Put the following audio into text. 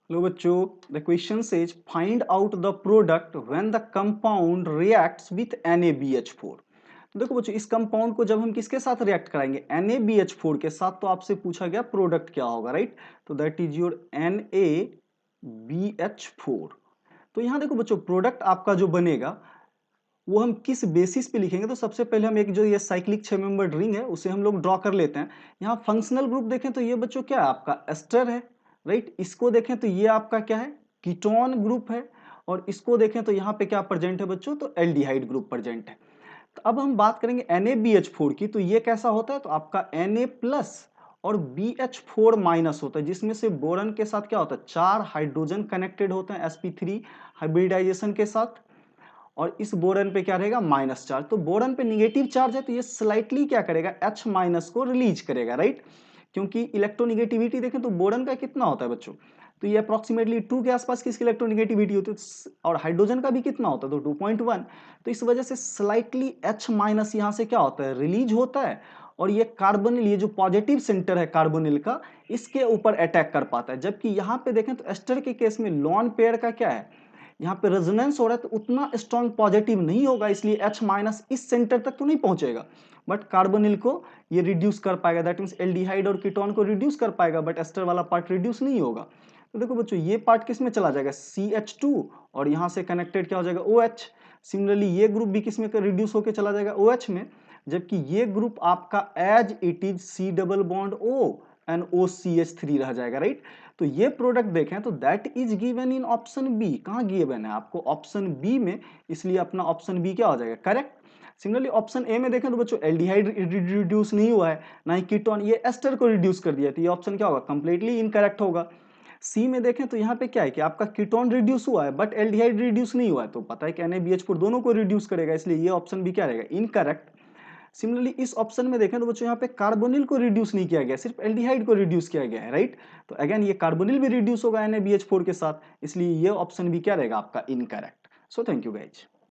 लो बच्चों, the question says find out the product when the compound reacts with NaBH4। तो देखो बच्चों, इस कंपाउंड को जब हम किसके साथ रिएक्ट कराएंगे, NaBH4 के साथ, तो आपसे पूछा गया प्रोडक्ट क्या होगा, राइट। तो दैट इज योर NaBH4। तो यहां देखो बच्चों, प्रोडक्ट आपका जो बनेगा वो हम किस बेसिस पे लिखेंगे, तो सबसे पहले हम एक जो ये साइक्लिक 6 मेंबर्ड रिंग है उसे हम लोग ड्रॉ कर लेते हैं। यहाँ फंक्शनल ग्रुप देखें तो ये बच्चों क्या है, आपका एस्टर है, राइट। इसको देखें तो ये आपका क्या है, कीटोन ग्रुप है। और इसको देखें तो यहाँ पे क्या प्रेजेंट है बच्चों, तो एल्डिहाइड ग्रुप प्रेजेंट है। तो अब हम बात करेंगे NaBH4 की, तो ये कैसा होता है, तो आपका Na प्लस और BH4 माइनस होता है, जिसमें से बोरन के साथ क्या होता है, 4 हाइड्रोजन कनेक्टेड होते हैं sp3 हाइब्रिडाइजेशन के साथ। और इस बोरन पे क्या रहेगा, माइनस चार्ज। तो बोरन पे निगेटिव चार्ज है, तो ये स्लाइटली क्या करेगा, H माइनस को रिलीज करेगा, राइट। क्योंकि इलेक्ट्रोनिगेटिविटी देखें तो बोरन का कितना होता है बच्चों, तो ये अप्रोक्सीमेटली 2 के आसपास की इसकी इलेक्ट्रोनिगेटिविटी होती है, और हाइड्रोजन का भी कितना होता है, तो 2.1। तो इस वजह से स्लाइटली H माइनस यहाँ से क्या होता है, रिलीज होता है। और ये कार्बोनिल, ये जो पॉजिटिव सेंटर है कार्बोनिल का, इसके ऊपर अटैक कर पाता है। जबकि यहाँ पे देखें तो एस्टर के केस में लॉन पेयर का क्या है, यहाँ पे रेजोनेंस हो रहा है, तो उतना स्ट्रॉन्ग पॉजिटिव नहीं होगा, इसलिए H माइनस इस सेंटर तक तो नहीं पहुंचेगा। बट कार्बोनिल को ये रिड्यूस कर पाएगा, दैट मीन्स एल्डिहाइड और कीटोन को रिड्यूस कर पाएगा, बट एस्टर वाला पार्ट रिड्यूस नहीं होगा। तो देखो बच्चों, ये पार्ट किस में चला जाएगा, CH2, और यहाँ से कनेक्टेड क्या हो जाएगा, OH। सिमिलरली ये ग्रुप भी किस में रिड्यूस होकर चला जाएगा, OH में। जबकि ये ग्रुप आपका as it is C double bond O and OCH3 रह जाएगा, राइट। तो ये प्रोडक्ट देखें तो that is given in option B. कहाँ गिवन है आपको, ऑप्शन बी में, इसलिए अपना ऑप्शन बी क्या हो जाएगा, करेक्ट। सिमिलरली ऑप्शन ए में देखें तो बच्चों, एल्डिहाइड रिड्यूस नहीं हुआ है, ना ही कीटोन, ये एस्टर को रिड्यूस कर दिया, तो ये ऑप्शन क्या होगा, कंप्लीटली इनकरेक्ट होगा। सी में देखें तो यहाँ पे क्या है कि आपका कीटोन रिड्यूस हुआ है बट एल्डिहाइड रिड्यूस नहीं हुआ है, तो पता है कि NaBH4 दोनों को रिड्यूस करेगा, इसलिए ये ऑप्शन भी क्या रहेगा, इनकरेक्ट। सिमिलरली इस ऑप्शन में देखें तो बच्चों, यहाँ पे कार्बोनिल को रिड्यूस नहीं किया गया, सिर्फ एल्डिहाइड को रिड्यूस किया गया है, राइट। तो अगेन ये कार्बोनिल भी रिड्यूस होगा NaBH4 के साथ, इसलिए ये ऑप्शन भी क्या रहेगा आपका, incorrect. So thank you guys.